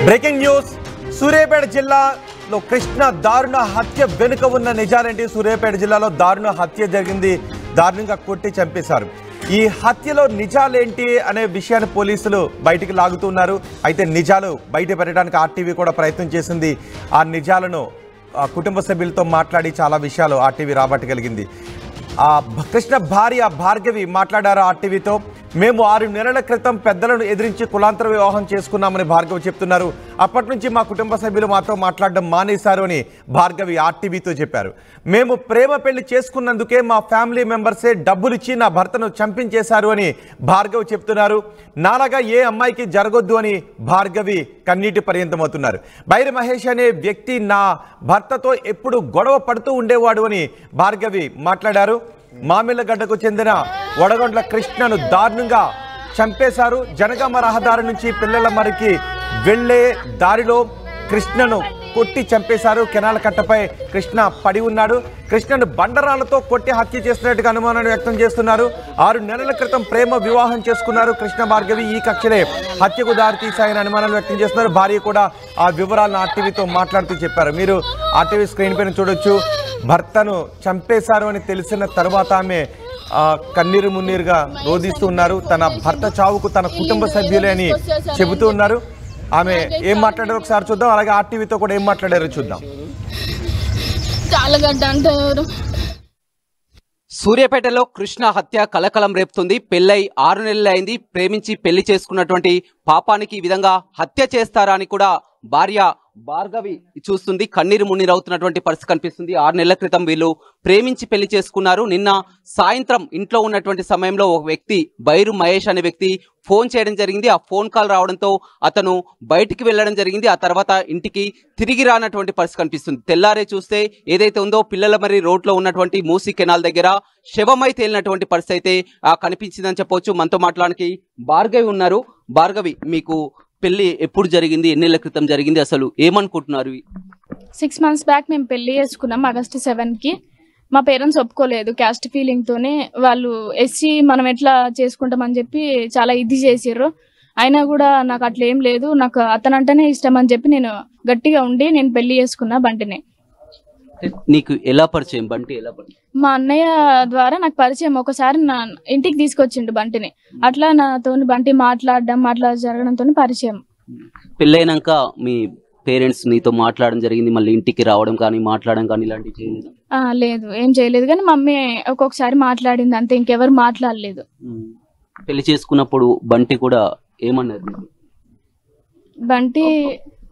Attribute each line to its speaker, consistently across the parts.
Speaker 1: Breaking news Suryapet జిల్లాలో కృష్ణ దారుణ హత్య వెనుక ఉన్న నిజాలేంటి? సూర్యాపేట జిల్లాలో దారుణ హత్య జరిగింది, దారుణంగా కొట్టి చంపేశారు. ఈ హత్యలో నిజాలేంటి అనే విషయాన్ని పోలీసులు బయటికి లాగుతున్నారు. అయితే నిజాలు బయట పెట్టడానికి ఆర్టీవీ కూడా ప్రయత్నం చేసింది. ఆ నిజాలను కుటుంబ సభ్యులతో మాట్లాడి చాలా విషయాలు ఆర్టీవీ రాబట్టగలిగింది. కృష్ణ భార్య భార్గవి మాట్లాడారు ఆర్టీవీతో. మేము 6 నెలల క్రితం పెద్దలను ఎదిరించి కులాంతర వివాహం చేసుకున్నామని భార్గవి చెప్తున్నారు. అప్పటి నుంచి మా కుటుంబ సభ్యులు మాతో మాట్లాడడం మానేశారు అని భార్గవి ఆర్టీవీతో చెప్పారు. మేము ప్రేమ పెళ్లి చేసుకున్నందుకే మా ఫ్యామిలీ మెంబర్సే డబ్బులు ఇచ్చి నా భర్తను చంపించేశారు అని భార్గవి చెప్తున్నారు. నాలాగా ఏ అమ్మాయికి జరగొద్దు అని భార్గవి కన్నీటి పర్యంతమవుతున్నారు. బైరి మహేష్ అనే వ్యక్తి నా భర్తతో ఎప్పుడు గొడవ పడుతూ ఉండేవాడు అని భార్గవి మాట్లాడారు. మామిళ్ళగడ్డకు చెందిన వడగొండ్ల కృష్ణను దారుణంగా చంపేశారు. జనగామ రహదారి నుంచి పిల్లల మరికి వెళ్లే దారిలో కృష్ణను కొట్టి చంపేశారు. కెనాల కట్టపై కృష్ణ పడి ఉన్నాడు. కృష్ణను బండరాలతో కొట్టి హత్య చేసినట్టుగా అనుమానాన్ని వ్యక్తం చేస్తున్నారు. 6 నెలల క్రితం ప్రేమ వివాహం చేసుకున్నారు కృష్ణ భార్గవి. ఈ కక్షలే హత్యకు దారితీశాయని అనుమానాలు వ్యక్తం చేస్తున్నారు. భార్య కూడా ఆ వివరాలను ఆర్టీవీతో మాట్లాడుతూ చెప్పారు. మీరు ఆర్టీవీ స్క్రీన్ పైన చూడొచ్చు. భర్తను చంపేశారు అని తెలిసిన తర్వాత ఆమె కన్నీరు మున్నీరుగా రోధిస్తూ ఉన్నారు. తన భర్త చావుకు తన కుటుంబ సభ్యులే అని చెబుతూ ఉన్నారు. ఆమె ఏం మాట్లాడారో ఒకసారి చూద్దాం. అలాగే ఆర్టీవీతో కూడా ఏం మాట్లాడారో చూద్దాం.
Speaker 2: సూర్యాపేటలో కృష్ణ హత్య కలకలం రేపుతుంది. పెళ్లై 6 నెలలు అయింది. ప్రేమించి పెళ్లి చేసుకున్నటువంటి పాపానికి ఈ విధంగా హత్య చేస్తారా అని కూడా భార్య భార్గవి చూస్తుంది. కన్నీరు మున్నీరవుతున్నటువంటి పరిస్థితి కనిపిస్తుంది. 6 నెలల క్రితం వీళ్ళు ప్రేమించి పెళ్లి చేసుకున్నారు. నిన్న సాయంత్రం ఇంట్లో ఉన్నటువంటి సమయంలో ఒక వ్యక్తి బైరు మహేష్ అనే వ్యక్తి ఫోన్ చేయడం జరిగింది. ఆ ఫోన్ కాల్ రావడంతో అతను బయటికి వెళ్ళడం జరిగింది. ఆ తర్వాత ఇంటికి తిరిగి రానటువంటి పరిస్థితి కనిపిస్తుంది. తెల్లారే చూస్తే ఏదైతే ఉందో పిల్లల మరి రోడ్లో ఉన్నటువంటి మూసి కెనాల్ దగ్గర శవమై తేలినటువంటి పరిస్థితి అయితే కనిపించిందని చెప్పవచ్చు. మనతో మాట్లాడడానికి భార్గవి ఉన్నారు. భార్గవి, మీకు పెళ్లి ఎప్పుడు జరిగింది? ఎన్ని నెలల క్రితం జరిగింది? అసలు ఏమనుకుంటున్నారు?
Speaker 3: 6 months బ్యాక్ మేము పెళ్లి చేసుకున్నాం. August 7కి. మా పేరెంట్స్ ఒప్పుకోలేదు. క్యాస్ట్ ఫీలింగ్ తోనే వాళ్ళు ఎస్సీ మనం ఎట్లా చేసుకుంటామని చెప్పి చాలా ఇది చేసిర్రు. అయినా కూడా నాకు అట్లా ఏం లేదు, నాకు అతనంటేనే ఇష్టం అని చెప్పి నేను గట్టిగా ఉండి నేను పెళ్లి చేసుకున్నా బంటిని.
Speaker 2: నీకు ఎలా పరిచయం బంటి? ఎలా పరిచయం?
Speaker 3: మా అన్నయ్య ద్వారా నాకు పరిచయం. ఒకసారి నా ఇంటికి తీసుకొచ్చిండు బంటిని. అట్లా నాతో బంటి మాట్లాడడం జరగడంతో పరిచయం.
Speaker 2: పెళ్ళైనాక మీ పేరెంట్స్ నీతో మాట్లాడడం జరిగింది, మళ్ళీ ఇంటికి రావడం కానీ మాట్లాడడం కానీ ఇలాంటివి చేయలేదు?
Speaker 3: లేదు, ఏం చేయలేదు. కానీ మమ్మీ ఒక్కొక్కసారి మాట్లాడింది అంతే, ఇంకెవరు మాట్లాడలేదు.
Speaker 2: పెళ్లి చేసుకున్నప్పుడు బంటి కూడా ఏమన్నారు?
Speaker 3: బంటి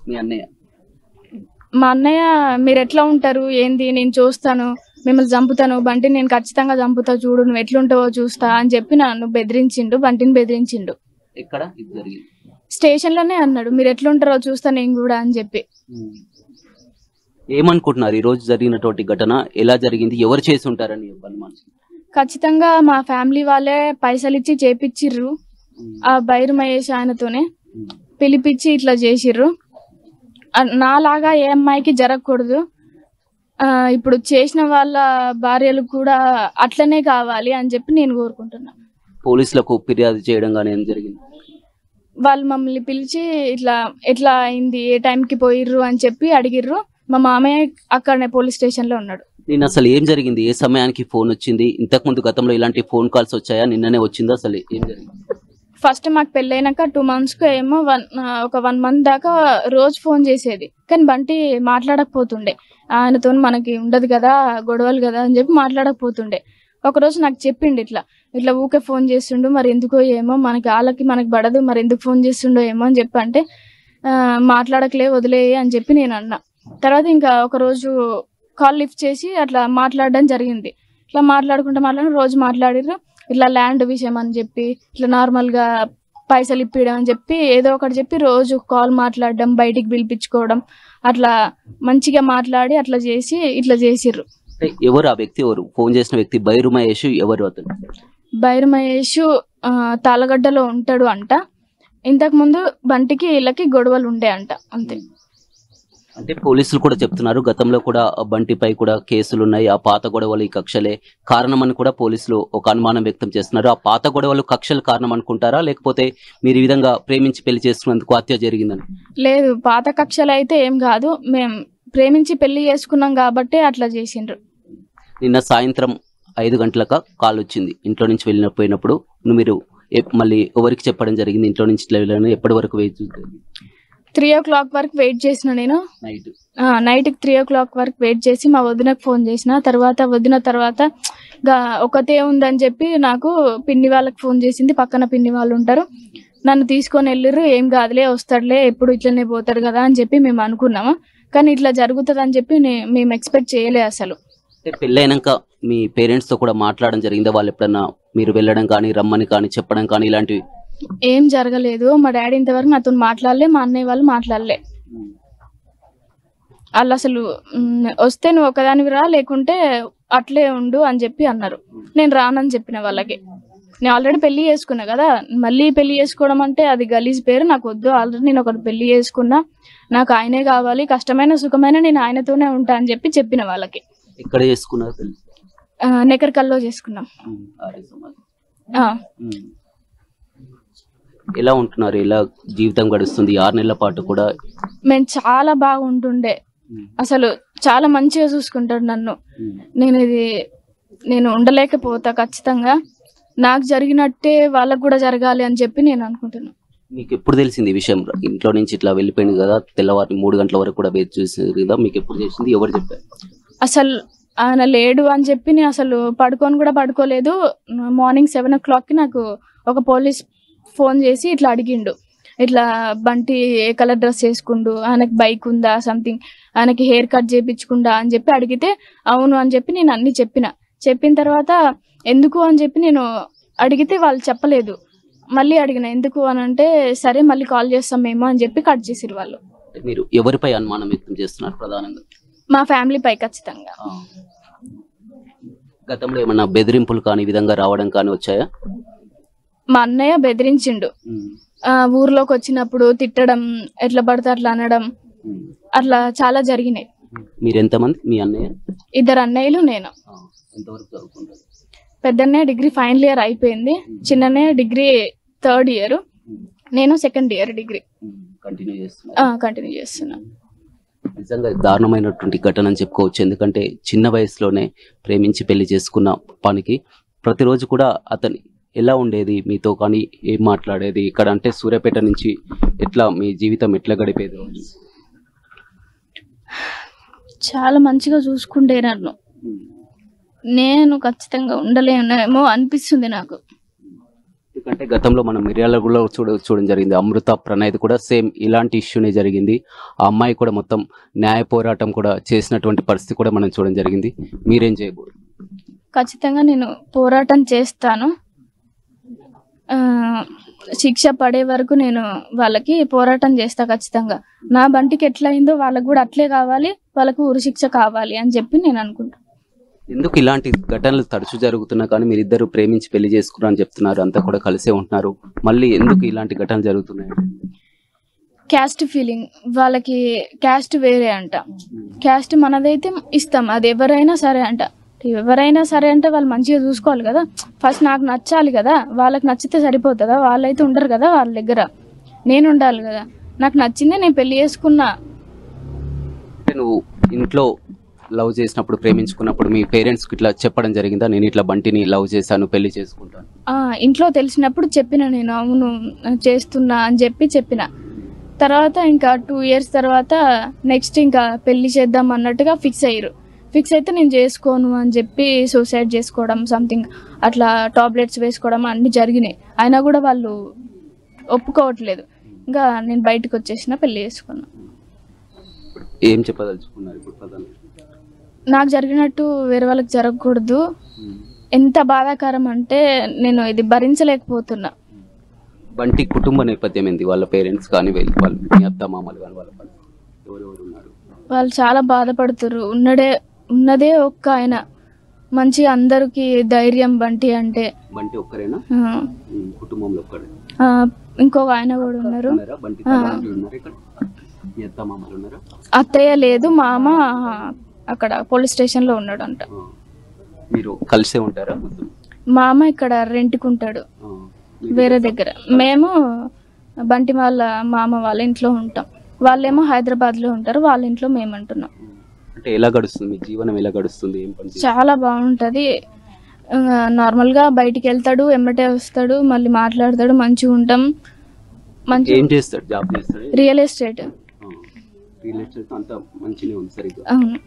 Speaker 2: మీ అన్నయ్య
Speaker 3: మా అన్నయ్య మీరు ఎట్లా ఉంటారు ఏంది, నేను చూస్తాను, మిమ్మల్ని చంపుతాను బంటి, నేను ఖచ్చితంగా చంపుతా, చూడు నువ్వు ఎట్లుంటావో చూస్తా అని చెప్పి నన్ను బెదిరించిండు. బంటిని బెదిరించిండు.
Speaker 2: ఎక్కడ?
Speaker 3: స్టేషన్ లోనే అన్నాడు, మీరు ఎట్లుంటారో చూస్తా నేను కూడా అని చెప్పి.
Speaker 2: ఏమనుకుంటున్నారు ఈ రోజు జరిగినటువంటి ఘటన ఎలా జరిగింది? ఎవరు చేసి ఉంటారని?
Speaker 3: ఖచ్చితంగా మా ఫ్యామిలీ వాళ్ళే పైసలు ఇచ్చి చేపిచ్చిర్రు. ఆ బైరు మహేష్ ఆయనతోనే పిలిపించి ఇట్లా చేసిర్రు. నాలాగా ఏ అమ్మాయికి జరగకూడదు. ఇప్పుడు చేసిన వాళ్ళ భార్యలు కూడా అట్లనే కావాలి అని చెప్పి నేను కోరుకుంటున్నా.
Speaker 2: పోలీసులకు ఫిర్యాదు చేయడం కానీ ఏం జరిగింది?
Speaker 3: వాళ్ళు మమ్మల్ని పిలిచి ఇట్లా ఎట్లా అయింది, ఏ టైంకి పోయిర్రు అని చెప్పి అడిగిర్రు. మా మామయ్య అక్కడనే పోలీస్ స్టేషన్ లో ఉన్నాడు.
Speaker 2: నేను అసలు ఏం జరిగింది? ఏ సమయానికి ఫోన్ వచ్చింది? ఇంతకుముందు గతంలో ఇలాంటి ఫోన్ కాల్స్ వచ్చాయా? నిన్ననే వచ్చిందా? అసలు ఏం జరిగింది?
Speaker 3: ఫస్ట్ మాకు పెళ్ళైనాక 2 months ఏమో ఒక 1 month దాకా రోజు ఫోన్ చేసేది. కానీ బంటి మాట్లాడకపోతుండే. ఆయనతో మనకి ఉండదు కదా, గొడవలు కదా అని చెప్పి మాట్లాడకపోతుండే. ఒకరోజు నాకు చెప్పిండు ఇట్లా ఊకే ఫోన్ చేస్తుండు, మరి ఎందుకో ఏమో, మనకి పడదు, మరి ఎందుకు ఫోన్ చేస్తుండో ఏమో అని చెప్పి అంటే మాట్లాడకలే వదిలే అని చెప్పి నేను అన్నా. తర్వాత ఇంకా ఒకరోజు కాల్ లిఫ్ట్ చేసి అట్లా మాట్లాడడం జరిగింది. ఇట్లా మాట్లాడుకుంటూ రోజు మాట్లాడిర్రు. ఇట్లా ల్యాండ్ విషయం అని చెప్పి, ఇట్లా నార్మల్గా పైసలు ఇప్పియడం అని చెప్పి ఏదో ఒకటి చెప్పి రోజు కాల్ మాట్లాడడం, బయటికి పిలిపించుకోవడం, అట్లా మంచిగా మాట్లాడి అట్లా చేసి ఇట్లా చేసిర్రు.
Speaker 2: ఎవరు ఆ వ్యక్తి? ఎవరు ఫోన్ చేసిన వ్యక్తి? బైరు మహేష్ ఎవరు అతను?
Speaker 3: బైరు మహేష్ తాళగడ్డలో ఉంటాడు అంట. ఇంతకు ముందు బంటికి వీళ్ళకి గొడవలు ఉండే అంట, అంతే.
Speaker 2: అంటే పోలీసులు కూడా చెప్తున్నారు గతంలో కూడా బంటిపై కూడా కేసులు ఉన్నాయి, ఆ పాత గొడవలు ఈ కక్షలే కారణమని కూడా పోలీసులు ఒక అనుమానం వ్యక్తం చేస్తున్నారు. ఆ పాత గొడవలు కక్షలు కారణం అనుకుంటారా, లేకపోతే మీరు ఈ విధంగా ప్రేమించి పెళ్లి చేసుకున్నందుకు హత్య జరిగిందని?
Speaker 3: లేదు, పాత కక్షలు అయితే ఏం కాదు, మేము ప్రేమించి పెళ్లి చేసుకున్నాం కాబట్టి అట్లా చేసిండ్రు.
Speaker 2: నిన్న సాయంత్రం 5 గంటలకు కాల్ వచ్చింది, ఇంట్లో నుంచి వెళ్ళిపోయినప్పుడు మీరు మళ్ళీ ఎవరికి చెప్పడం జరిగింది? ఇంట్లో నుంచి ఇట్లా వెళ్ళాను, ఎప్పటి వరకు వెయిట్ చేశారు?
Speaker 3: 3 o'clock వరకు వెయిట్ చేసిన నేను. నైట్కి 3 o'clock వరకు వెయిట్ చేసి మా వదినకు ఫోన్ చేసిన. వదిన తర్వాత ఒకతే ఉందని చెప్పి నాకు పిన్ని వాళ్ళకి ఫోన్ చేసింది. పక్కన పిన్ని వాళ్ళు ఉంటారు, నన్ను తీసుకొని వెళ్ళిర్రు. ఏం కాదులే, వస్తాడులే, ఎప్పుడు ఇట్లనే పోతాడు కదా అని చెప్పి మేము అనుకున్నాము. కానీ ఇట్లా జరుగుతుంది అని చెప్పి మేము ఎక్స్పెక్ట్ చేయలే అసలు.
Speaker 2: పెళ్ళైనాక మీ పేరెంట్స్ తో కూడా మాట్లాడడం జరిగిందా? వాళ్ళు ఎప్పుడన్నా మీరు వెళ్ళడం కానీ రమ్మని కానీ చెప్పడం కానీ ఇలాంటివి
Speaker 3: ఏం జరగలేదు. మా డాడీ ఇంతవరకు నాతో మాట్లాడలే, మా అన్నయ్య వాళ్ళు మాట్లాడలే. వాళ్ళు అసలు వస్తే నువ్వు ఒకదానివి రా, లేకుంటే అట్లే ఉండు అని చెప్పి అన్నారు. నేను రానని చెప్పిన వాళ్ళకి. నేను ఆల్రెడీ పెళ్లి చేసుకున్నా కదా, మళ్ళీ పెళ్లి చేసుకోవడం అంటే అది గలీజ్ పేరు, నాకు వద్దు. ఆల్రెడీ నేను ఒకటి పెళ్లి చేసుకున్నా, నాకు ఆయనే కావాలి, కష్టమైన సుఖమైన నేను ఆయనతోనే ఉంటా అని చెప్పి చెప్పిన వాళ్ళకి.
Speaker 2: ఎక్కడ చేసుకున్నారు?
Speaker 3: నెకర్కల్లో చేసుకున్నాం.
Speaker 2: ఎలా ఉంటున్నారు? ఎలా జీవితం గడుస్తుంది 6 నెలల పాటు కూడా?
Speaker 3: మేము చాలా బాగుంటుండే, అసలు చాలా మంచిగా చూసుకుంటాడు నన్ను. నేను ఉండలేకపోతా. ఖచ్చితంగా నాకు జరిగినట్టే వాళ్ళకు కూడా జరగాలి అని చెప్పి నేను అనుకుంటున్నాను.
Speaker 2: మీకు ఎప్పుడు తెలిసింది ఈ విషయం? ఇంట్లో నుంచి ఇట్లా వెళ్ళిపోయింది కదా, తెల్లవారు 3 గంటల వరకు కూడా వెయిట్ చేసింది కదా, మీకు ఎప్పుడు చేసింది? ఎవరు చెప్పారు?
Speaker 3: అసలు ఆయన లేడు అని చెప్పి నేను అసలు పడుకొని కూడా పడుకోలేదు. మార్నింగ్ 7 o'clockకి నాకు ఒక పోలీస్ ఫోన్ చేసి ఇట్లా అడిగిండు, ఇట్లా బంటి ఏ కలర్ డ్రెస్ వేసుకుండు, ఆయనకి బైక్ ఉందా, సంథింగ్ ఆయనకి హెయిర్ కట్ చేయించుకుందా అని చెప్పి అడిగితే అవును అని చెప్పి నేను అన్ని చెప్పిన తర్వాత ఎందుకు అని చెప్పి నేను అడిగితే వాళ్ళు చెప్పలేదు. మళ్ళీ అడిగిన ఎందుకు అని అంటే సరే మళ్ళీ కాల్ చేస్తాం మేము అని చెప్పి కట్ చేసిరు వాళ్ళు.
Speaker 2: మీరు ఎవరిపై అనుమానం వ్యక్తం చేస్తున్నారు ప్రధానంగా?
Speaker 3: మా ఫ్యామిలీపై ఖచ్చితంగా.
Speaker 2: గతంలో ఏమన్నా బెదిరింపులు కానీ విధంగా రావడం కానీ వచ్చాయా?
Speaker 3: మా అన్నయ్య బెదిరించిండు, ఊర్లోకి వచ్చినప్పుడు తిట్టడం, ఎట్లా పడితే అట్లా అనడం, అట్లా చాలా జరిగినాయి.
Speaker 2: మీరు ఎంతమంది? మీ అన్నయ్య?
Speaker 3: 2 అన్నయ్యలు, నేను.
Speaker 2: ఎంతవరకు చదువుకుంటారు?
Speaker 3: పెద్దన్నయ్య డిగ్రీ ఫైనల్ ఇయర్ అయిపోయింది, చిన్నన్నయ్య డిగ్రీ 3rd year, నేను 2nd year డిగ్రీ కంటిన్యూ చేస్తున్నా.
Speaker 2: నిజంగా దారుణమైనటువంటి ఘటన అని చెప్పుకోవచ్చు. ఎందుకంటే చిన్న వయసులోనే ప్రేమించి పెళ్లి చేసుకున్న పనికి ప్రతిరోజు కూడా అతని ఎలా ఉండేది మీతో కానీ, ఏం మాట్లాడేది? ఇక్కడ అంటే సూర్యాపేట నుంచి ఎట్లా మీ జీవితం ఎట్లా గడిపేది?
Speaker 3: చాలా మంచిగా చూసుకుంటే నన్ను. నేను ఖచ్చితంగా ఉండలేనేమో అనిపిస్తుంది నాకు.
Speaker 2: ఎందుకంటే గతంలో మనం మిర్యాలగూడలో చూడడం జరిగింది, అమృత ప్రణయ్ కూడా సేమ్ ఇలాంటి ఇష్యూనే జరిగింది. ఆ అమ్మాయి కూడా మొత్తం న్యాయ పోరాటం కూడా చేసినటువంటి పరిస్థితి కూడా మనం చూడడం జరిగింది. మీరేం చేయకూడదు?
Speaker 3: ఖచ్చితంగా నేను పోరాటం చేస్తాను. శిక్ష పడే వరకు నేను వాళ్ళకి పోరాటం చేస్తా ఖచ్చితంగా. నా బంటికి ఎట్లా అయిందో వాళ్ళకు కూడా అట్లే కావాలి, వాళ్ళకు ఉరిశిక్ష కావాలి అని చెప్పి నేను అనుకుంటాను.
Speaker 2: ఎందుకు ఇలాంటి ఘటనలు తరచూ జరుగుతున్నా కానీ మీరిద్దరు ప్రేమించి పెళ్లి చేసుకున్నారని చెప్తున్నారు, అంతా కూడా కలిసే ఉంటున్నారు, మళ్ళీ ఎందుకు ఇలాంటి ఘటనలు జరుగుతున్నాయి?
Speaker 3: క్యాస్ట్ ఫీలింగ్, వాళ్ళకి క్యాస్ట్ వేరే అంట, క్యాస్ట్ మనదైతే ఇస్తాం, అది ఎవరైనా సరే అంట. ఎవరైనా సరే అంటే వాళ్ళు మంచిగా చూసుకోవాలి కదా, ఫస్ట్ నాకు నచ్చాలి కదా, వాళ్ళకి నచ్చితే సరిపోతుందా? వాళ్ళైతే ఉండరు కదా వాళ్ళ దగ్గర, నేను ఉండాలి కదా. నాకు నచ్చిందే నేను పెళ్లి చేసుకున్నా.
Speaker 2: నువ్వు ఇంట్లో లవ్ చేసినప్పుడు, ప్రేమించుకున్నప్పుడు మీ పేరెంట్స్కి ఇట్లా చెప్పడం జరిగిందా, నేను ఇట్లా బంటిని లవ్ చేశాను, పెళ్లి చేసుకుంటాను?
Speaker 3: ఇంట్లో తెలిసినప్పుడు చెప్పిన, నేను అవును చేస్తున్నా అని చెప్పిన తర్వాత ఇంకా 2 years తర్వాత నెక్స్ట్ ఇంకా పెళ్లి చేద్దాం అన్నట్టుగా ఫిక్స్ అయితే నేను చేసుకోను అని చెప్పి సూసైడ్ చేసుకోవడం, సంథింగ్ అట్లా టాబ్లెట్స్ వేసుకోవడం అన్ని జరిగినాయి. అయినా కూడా వాళ్ళు ఒప్పుకోవట్లేదు. ఇంకా నేను బయటకు వచ్చేసిన, పెళ్లి చేసుకున్నా.
Speaker 2: ఏం చెప్పదలుచుకున్నారు ఇప్పుడు?
Speaker 3: నాకు జరిగినట్టు వేరే వాళ్ళకి జరగకూడదు. ఎంత బాధాకరం అంటే నేను ఇది భరించలేకపోతున్నా.
Speaker 2: బంటి కుటుంబ నేపథ్యం ఏంది? వాళ్ళ పేరెంట్స్ కానీ వాళ్ళు మీ అత్త మామలు కానీ వాళ్ళ ఎవరెవరు ఉన్నారు?
Speaker 3: వాళ్ళు చాలా బాధపడుతున్నారు. ఉన్నదే ఒక్క ఆయన, మంచి అందరికి ధైర్యం బంటి అంటే.
Speaker 2: బంటి ఒక్కరేనా కుటుంబంలో? ఒక్కడే?
Speaker 3: ఇంకొక ఆయన కూడా ఉన్నారు.
Speaker 2: మీ అత్త మామలు ఉన్నారా?
Speaker 3: అత్తయ్య లేదు, మామ అక్కడ పోలీస్ స్టేషన్లో ఉన్నాడంట.
Speaker 2: మీరు కలిసే ఉంటారా?
Speaker 3: మామ ఇక్కడ రెంట్కి ఉంటాడు వేరే దగ్గర. మేము బంటి వాళ్ళ మామ వాళ్ళ ఇంట్లో ఉంటాం. వాళ్ళేమో హైదరాబాద్లో ఉంటారు, వాళ్ళ ఇంట్లో మేము ఉంటున్నాం.
Speaker 2: అంటే ఎలా గడుస్తుంది మీ జీవనం? ఎలా గడుస్తుంది? ఏం పని?
Speaker 3: చాలా బాగుంటుంది. నార్మల్గా బయటికి వెళ్తాడు, ఎమ్మటే వస్తాడు, మళ్ళీ మాట్లాడతాడు, మంచిగా ఉంటాం. మంచి
Speaker 2: ఏం చేస్తాడు? జాబ్ చేస్తాడు?
Speaker 3: Real estate.
Speaker 2: రియల్ ఎస్టేట్ అంతా మంచిగా ఉంది సరిగ్గా.
Speaker 3: అవును.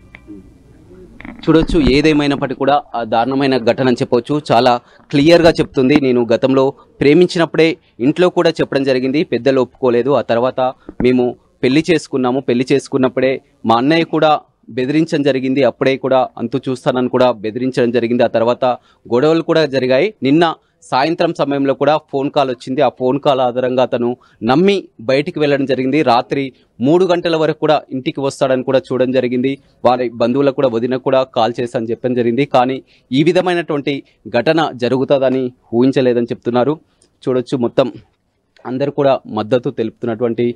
Speaker 2: చూడొచ్చు, ఏదేమైనప్పటికీ కూడా ఆ దారుణమైన ఘటన అని చెప్పవచ్చు. చాలా క్లియర్గా చెప్తుంది. నేను గతంలో ప్రేమించినప్పుడే ఇంట్లో కూడా చెప్పడం జరిగింది, పెద్దలు ఒప్పుకోలేదు. ఆ తర్వాత మేము పెళ్లి చేసుకున్నాము. పెళ్లి చేసుకున్నప్పుడే మా అన్నయ్య కూడా బెదిరించడం జరిగింది. అప్పుడే కూడా అంతు చూస్తానని కూడా బెదిరించడం జరిగింది. ఆ తర్వాత గొడవలు కూడా జరిగాయి. నిన్న సాయంత్రం సమయంలో కూడా ఫోన్ కాల్ వచ్చింది. ఆ ఫోన్ కాల్ ఆధారంగా అతను నమ్మి బయటికి వెళ్ళడం జరిగింది. రాత్రి 3 గంటల వరకు కూడా ఇంటికి వస్తాడని కూడా చూడడం జరిగింది. వారి బంధువులకు కూడా వదిన కూడా కాల్ చేశాను చెప్పడం జరిగింది. కానీ ఈ విధమైనటువంటి ఘటన జరుగుతుందని ఊహించలేదని చెప్తున్నారు. చూడొచ్చు, మొత్తం అందరూ కూడా మద్దతు తెలుపుతున్నటువంటి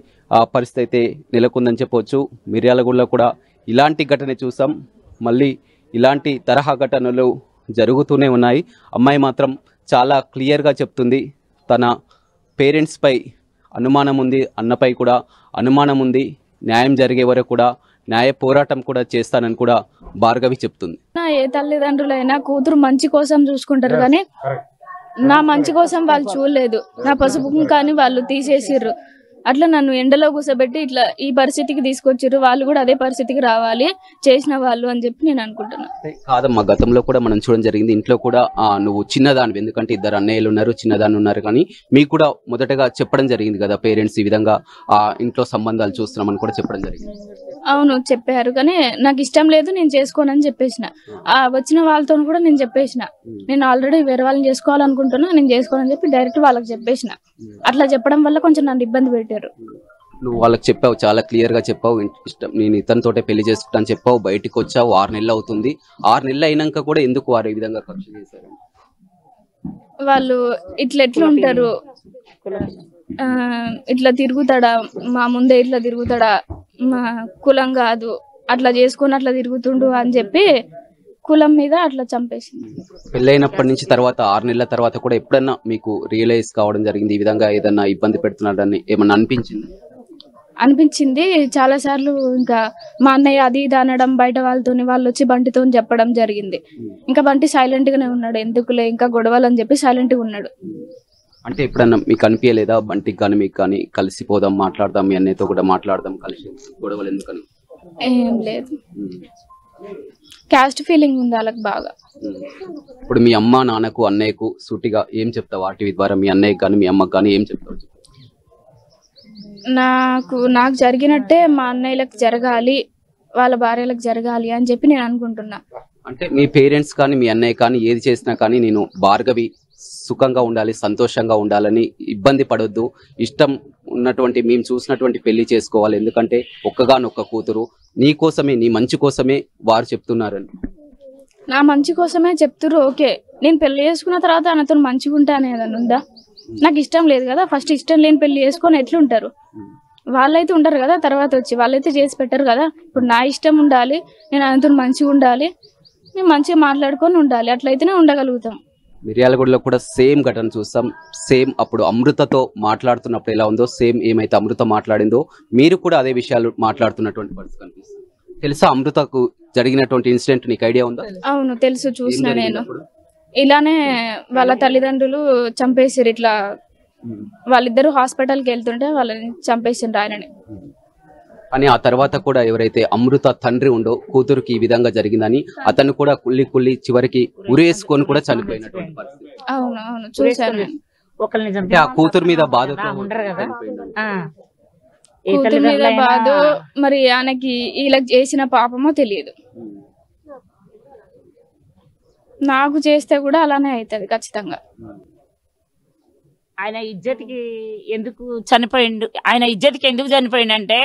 Speaker 2: పరిస్థితి అయితే నెలకొందని చెప్పవచ్చు. మిర్యాలగూడలో కూడా ఇలాంటి ఘటన చూసాం. మళ్ళీ ఇలాంటి తరహా ఘటనలు జరుగుతూనే ఉన్నాయి. అమ్మాయి మాత్రం చాలా క్లియర్గా చెప్తుంది, తన పేరెంట్స్పై అనుమానం ఉంది, అన్నపై కూడా అనుమానం ఉంది. న్యాయం జరిగే వరకు కూడా న్యాయ పోరాటం కూడా చేస్తానని కూడా భార్గవి చెప్తుంది.
Speaker 3: ఏ తల్లిదండ్రులైనా కూతురు మంచి కోసం చూసుకుంటారు, కానీ నా మంచి కోసం వాళ్ళు చూడలేదు. నా పసుపు కానీ వాళ్ళు తీసేసిర్రు. అట్లా నన్ను ఎండలో కూర్చోబెట్టి ఇట్లా ఈ పరిస్థితికి తీసుకొచ్చిర్రు. వాళ్ళు కూడా అదే పరిస్థితికి రావాలి చేసిన వాళ్ళు అని చెప్పి నేను అనుకుంటున్నా.
Speaker 2: కాదమ్మా, గతంలో కూడా మనం చూడడం జరిగింది. ఇంట్లో కూడా నువ్వు చిన్నదానివి, ఎందుకంటే 2 అన్నయ్యలు ఉన్నారు, చిన్నదాన్ని ఉన్నారు. కానీ మీకు కూడా మొదటగా చెప్పడం జరిగింది కదా పేరెంట్స్, ఈ విధంగా ఇంట్లో సంబంధాలు చూస్తున్నామని కూడా చెప్పడం జరిగింది.
Speaker 3: అవును చెప్పారు, కానీ నాకు ఇష్టం లేదు, నేను చేసుకోనని చెప్పేసిన. వచ్చిన వాళ్ళతో కూడా నేను చెప్పేసిన, నేను ఆల్రెడీ వేరే వాళ్ళని చేసుకోవాలనుకుంటున్నా, నేను చేసుకోనని చెప్పి డైరెక్ట్ వాళ్ళకి చెప్పేసిన. అట్లా చెప్పడం వల్ల కొంచెం నన్ను ఇబ్బంది పెట్టారు.
Speaker 2: నువ్వు వాళ్ళకి చెప్పావు, చాలా క్లియర్ గా చెప్పావు, ఇష్టం నేను ఇతనితోటే పెళ్లి చేసుకుంటాను చెప్పావు. బయటకు వచ్చావు, 6 నెలలు అవుతుంది. 6 నెలలు అయినాక కూడా ఎందుకు వారు ఈ విధంగా ఖర్చు చేశారు?
Speaker 3: వాళ్ళు ఎట్లా ఉంటారు, ఇట్లా తిరుగుతాడా, మా ముందే ఇట్లా తిరుగుతాడా, మా కులం కాదు, అట్లా చేసుకుని అట్లా తిరుగుతుండు అని చెప్పి కులం మీద అట్లా చంపేసింది.
Speaker 2: పెళ్ళైనప్పటి నుంచి తర్వాత 6 నెలల తర్వాత కూడా ఎప్పుడన్నా మీకు రియలైజ్ కావడం జరిగింది, ఈ విధంగా ఏదన్నా ఇబ్బంది పెడుతున్నాడని ఏమన్నా
Speaker 3: అనిపించింది చాలా సార్లు. ఇంకా మా అన్నయ్య అది ఇది అనడం, బయట వాళ్ళతోని వాళ్ళు వచ్చి బంటితో చెప్పడం జరిగింది. ఇంకా బంటి సైలెంట్ గానే ఉన్నాడు, ఎందుకులే ఇంకా గొడవలు అని చెప్పి సైలెంట్ గా ఉన్నాడు.
Speaker 2: అంటే ఎప్పుడన్నా మీకు అనిపించలేదా, బంటికి కానీ మీకు కానీ కలిసిపోదాం, మాట్లాడదాం, మీ అన్నయ్యతో కూడా మాట్లాడదాం, కలిసి గొడవలు ఎందుకని?
Speaker 3: ఏం లేదు, క్యాస్ట్ ఫీలింగ్ ఉంది వాళ్ళకి బాగా.
Speaker 2: ఇప్పుడు మీ అమ్మ నాన్నకు అన్నయ్యకు సూటిగా ఏం చెప్తావు? వాటి ద్వారా మీ అన్నయ్యకి కానీ మీ అమ్మకి కానీ ఏం చెప్తావు?
Speaker 3: నాకు జరిగినట్టే మా అన్నయ్యలకు జరగాలి, వాళ్ళ భార్యలకు జరగాలి అని చెప్పి నేను అనుకుంటున్నా.
Speaker 2: అంటే మీ పేరెంట్స్ కానీ మీ అన్నయ్య కానీ ఏది చేసినా కానీ నేను భార్గవి సుఖంగా ఉండాలి, సంతోషంగా ఉండాలని, ఇబ్బంది పడొద్దు, ఇష్టం ఉన్నటువంటి మేము చూసినటువంటి పెళ్లి చేసుకోవాలి, ఎందుకంటే ఒక్కగానొక్క కూతురు, నీ కోసమే, నీ మంచి కోసమే వారు చెప్తున్నారని.
Speaker 3: నా మంచి కోసమే చెప్తురు, ఓకే. నేను పెళ్లి చేసుకున్న తర్వాత అన్నతో మంచిగా ఉంటా అనేది ఉందా? నాకు ఇష్టం లేదు కదా, ఫస్ట్ ఇష్టం లేని పెళ్లి చేసుకొని ఎట్లుంటారు? వాళ్ళైతే ఉంటారు కదా, తర్వాత వచ్చి వాళ్ళైతే చేసి పెట్టారు కదా. ఇప్పుడు నా ఇష్టం ఉండాలి, నేను అన్నతో మంచిగా ఉండాలి, మేము మంచిగా మాట్లాడుకొని ఉండాలి, అట్లయితేనే ఉండగలుగుతాం.
Speaker 2: మిర్యాలగూడలో కూడా సేమ్ ఘటన చూస్తాం. సేమ్ అప్పుడు అమృతతో మాట్లాడుతున్నప్పుడు ఎలా ఉందో, సేమ్ ఏమైతే అమృత మాట్లాడిందో మీరు కూడా అదే విషయాలు మాట్లాడుతున్నటువంటి పరిస్థితి కనిపిస్తుంది. తెలుసా అమృతకు జరిగినటువంటి ఇన్సిడెంట్? నీకు ఐడియా ఉందా?
Speaker 3: అవును తెలుసు, చూసిన నేను. ఇలానే వాళ్ళ తల్లిదండ్రులు చంపేసారు. ఇట్లా వాళ్ళిద్దరు హాస్పిటల్కి వెళ్తుంటే వాళ్ళని చంపేసిండ్రు ఆయనని.
Speaker 2: అని ఆ తర్వాత కూడా ఎవరైతే అమృత తండ్రి ఉండో, కూతురుకి ఈ విధంగా జరిగిందని అతను కూడా కుళ్ళి చివరికి ఉరేసుకొని కూడా చనిపోయినటువంటి పరిస్థితి.
Speaker 3: అవును అవును చూసాను.
Speaker 2: ఆ కూతురు మీద బాధతో
Speaker 3: కూతురు మీద బాధ, మరి ఆయనకి వీళ్ళకి చేసిన పాపమో తెలియదు. నాకు చేస్తే కూడా అలానే అవుతుంది ఖచ్చితంగా.
Speaker 4: ఆయన ఇజ్జతికి ఎందుకు చనిపోయిండు, ఆయన ఇజ్జతికి ఎందుకు చనిపోయిండంటే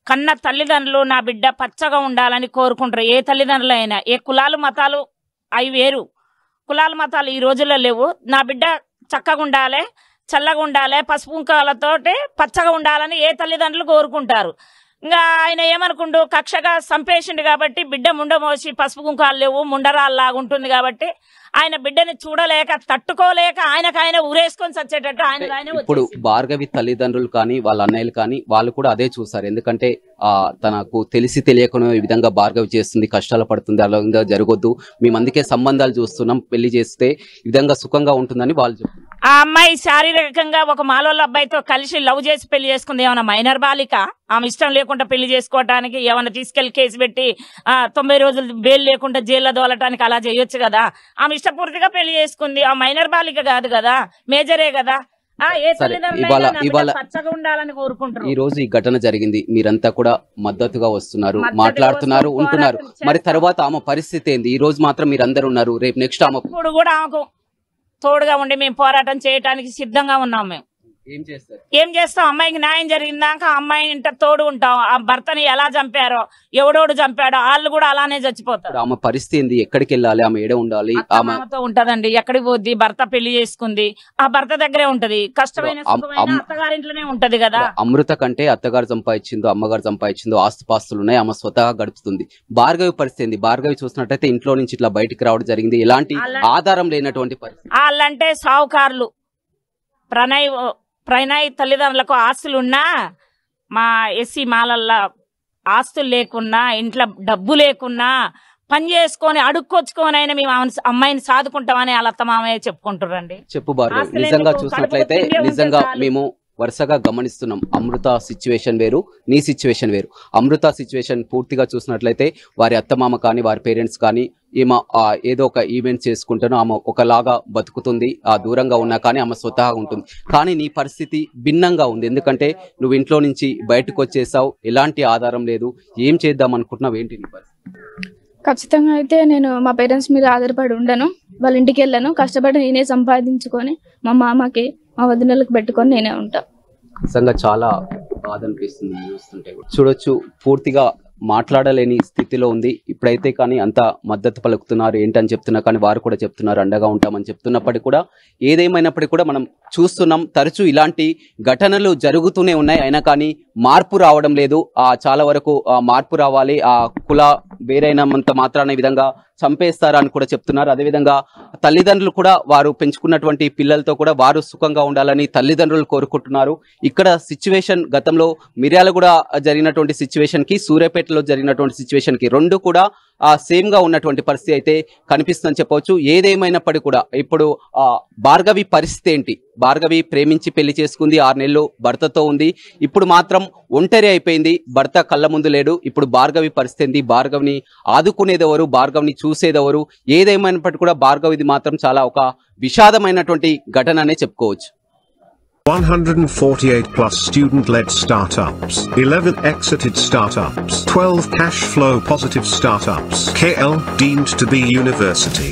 Speaker 4: కన్న తల్లిదండ్రులు నా బిడ్డ పచ్చగా ఉండాలని కోరుకుంటారు. ఏ తల్లిదండ్రులు అయినా, ఏ కులాలు మతాలు అవి వేరు, కులాలు మతాలు ఈ రోజుల్లో లేవు. నా బిడ్డ చక్కగా ఉండాలి, చల్లగా ఉండాలి, పసుపు కుంకాలతోటి పచ్చగా ఉండాలని ఏ తల్లిదండ్రులు కోరుకుంటారు. ఇంకా ఆయన ఏమనుకుంటూ కక్షగా చంపేసిండు కాబట్టి బిడ్డ ముండమోసి పసుపు కుంకాలు లేవు, ముండరాల్లాగా ఉంటుంది కాబట్టి ఆయన బిడ్డని చూడలేక తట్టుకోలేక ఆయన ఊరేసుకొని చచ్చేటట్టు ఆయన
Speaker 2: ఇప్పుడు భార్గవి తల్లిదండ్రులు కానీ వాళ్ళ అన్నయ్యలు కానీ వాళ్ళు కూడా అదే చూసారు. ఎందుకంటే తనకు తెలిసి తెలియకుండా ఈ విధంగా భార్గవి చేస్తుంది, కష్టాలు పడుతుంది, అలా జరగొద్దు, మేము అందుకే సంబంధాలు చూస్తున్నాం, పెళ్లి చేస్తే ఈ విధంగా సుఖంగా ఉంటుందని వాళ్ళు చెప్పారు.
Speaker 4: ఆ అమ్మాయి శారీరకంగా ఒక మాలోళ్ళ అబ్బాయితో కలిసి లవ్ చేసి పెళ్లి చేసుకుంది. ఏమైనా మైనర్ బాలిక? ఆమె ఇష్టం లేకుండా పెళ్లి చేసుకోవటానికి ఏమైనా తీసుకెళ్లి కేసు పెట్టి 90 రోజులు బెయిల్ లేకుండా జైల్లో దోలటానికి అలా చేయొచ్చు కదా. ఆమె ఇష్టపూర్తిగా పెళ్లి చేసుకుంది. ఆ మైనర్ బాలిక కాదు కదా, మేజరే కదా. పచ్చగా ఉండాలని కోరుకుంటారు.
Speaker 2: ఈ రోజు ఈ ఘటన జరిగింది, మీరంతా కూడా మద్దతుగా వస్తున్నారు, మాట్లాడుతున్నారు, ఉంటున్నారు. మరి తర్వాత ఆమె పరిస్థితి ఏంది? ఈ రోజు మాత్రం మీరందరూ ఉన్నారు, రేపు నెక్స్ట్ ఆమె
Speaker 4: ఇప్పుడు కూడా ఆమెకు తోడుగా ఉండి మేము పోరాటం చేయడానికి సిద్ధంగా ఉన్నాం. మేము ఏం చేస్తాం? అమ్మాయికి న్యాయం జరిగిందాక అమ్మాయి ఇంట తోడు ఉంటాం. ఆ భర్తని ఎలా చంపారో, ఎవడోడు చంపాడో వాళ్ళు కూడా అలానే చచ్చిపోతారు.
Speaker 2: ఆమె పరిస్థితి ఏంది? ఎక్కడికి వెళ్ళాలి? ఆమె ఏడ ఉండాలి?
Speaker 4: ఆమెతో ఉంటదండి. ఎక్కడికి పోద్ది? భర్త పెళ్లి చేసుకుంది, ఆ భర్త దగ్గరే ఉంటది. కష్టమైన అత్తగారింట్లోనే ఉంటది కదా.
Speaker 2: అమృత కంటే అత్తగారు సంపాదించిందో అమ్మగారు సంపాదించిందో ఆస్తుపాస్తులు ఉన్నాయి, ఆమె స్వతహా గడుపుతుంది. భార్గవి పరిస్థితి ఏంది? భార్గవి చూసినట్టయితే ఇంట్లో నుంచి ఇట్లా బయటికి రావడం జరిగింది, ఎలాంటి ఆధారం లేనటువంటి పరిస్థితి.
Speaker 4: వాళ్ళంటే సావుకారులు. ప్రణయ్ తల్లిదండ్రులకు ఆస్తులున్నా, మా ఎస్సీ మాలల్లో ఆస్తులు లేకున్నా, ఇంట్లో డబ్బు లేకున్నా పని చేసుకొని అడుక్కొచ్చుకొని అయినా మేము అమ్మాయిని సాదుకుంటామని వాళ్ళ అత్త మామయ్య చెప్పుకుంటారండి.
Speaker 2: చెప్పు భార్గవి, నిజంగా చూసినట్లయితే నిజంగా మేము వరుసగా గమనిస్తున్నాం. అమృత సిచ్యువేషన్ వేరు, నీ సిచ్యువేషన్ వేరు. అమృత సిచ్యువేషన్ పూర్తిగా చూసినట్లయితే వారి అత్తమామ కానీ వారి పేరెంట్స్ కానీ ఈమె ఏదో ఒక ఈవెంట్ చేసుకుంటానో ఆమె ఒకలాగా బతుకుతుంది, దూరంగా ఉన్నా కానీ ఆమె స్వతహాగా ఉంటుంది. కానీ నీ పరిస్థితి భిన్నంగా ఉంది. ఎందుకంటే నువ్వు ఇంట్లో నుంచి బయటకు వచ్చేసావు, ఎలాంటి ఆధారం లేదు, ఏం చేద్దాం అనుకుంటున్నావు, ఏంటి నీ పరిస్థితి?
Speaker 3: ఖచ్చితంగా అయితే నేను మా పేరెంట్స్ మీద ఆధారపడి ఉండను, వాళ్ళ ఇంటికి వెళ్ళాను, కష్టపడి నేనే సంపాదించుకొని మా మామకి మా వదినలకు పెట్టుకొని నేనే ఉంటా.
Speaker 2: నిజంగా చాలా బాధ అనిపిస్తుంది చూస్తుంటే. చూడొచ్చు, పూర్తిగా మాట్లాడలేని స్థితిలో ఉంది ఇప్పుడైతే. కానీ అంత మద్దతు పలుకుతున్నారు, ఏంటని చెప్తున్నా కానీ వారు కూడా చెప్తున్నారు అండగా ఉంటామని చెప్తున్నప్పటికీ కూడా, ఏదేమైనప్పటికీ కూడా మనం చూస్తున్నాం తరచూ ఇలాంటి ఘటనలు జరుగుతూనే ఉన్నాయి. అయినా కానీ మార్పు రావడం లేదు. చాలా వరకు మార్పు రావాలి, కుల వేరైనంత మాత్రాన ఈ విధంగా చంపేస్తారని కూడా చెప్తున్నారు. అదేవిధంగా తల్లిదండ్రులు కూడా వారు పెంచుకున్నటువంటి పిల్లలతో కూడా వారు సుఖంగా ఉండాలని తల్లిదండ్రులు కోరుకుంటున్నారు. ఇక్కడ సిచ్యువేషన్ గతంలో మిర్యాలగూడ జరిగినటువంటి సిచ్యువేషన్ కి, సూర్యాపేటలో జరిగినటువంటి సిచ్యువేషన్ కి రెండు కూడా సేమ్ గా ఉన్నటువంటి పరిస్థితి అయితే కనిపిస్తుందని చెప్పవచ్చు. ఏదేమైనప్పటికీ కూడా ఇప్పుడు భార్గవి పరిస్థితి ఏంటి? భార్గవి ప్రేమించి పెళ్లి చేసుకుంది, 6 నెలలు భర్తతో ఉంది, ఇప్పుడు మాత్రం ఒంటరి అయిపోయింది, భర్త కళ్ళ ముందు లేడు. ఇప్పుడు భార్గవి పరిస్థితి ఏంది? భార్గవిని ఆదుకునేదెవరు? భార్గవిని చూసేదెవరు? ఏదేమైనప్పటికీ కూడా భార్గవిది మాత్రం చాలా ఒక విషాదమైనటువంటి ఘటన అనే చెప్పుకోవచ్చు.
Speaker 5: 148 plus student-led startups, 11 exited startups, 12 cash flow positive startups, KL deemed to be university.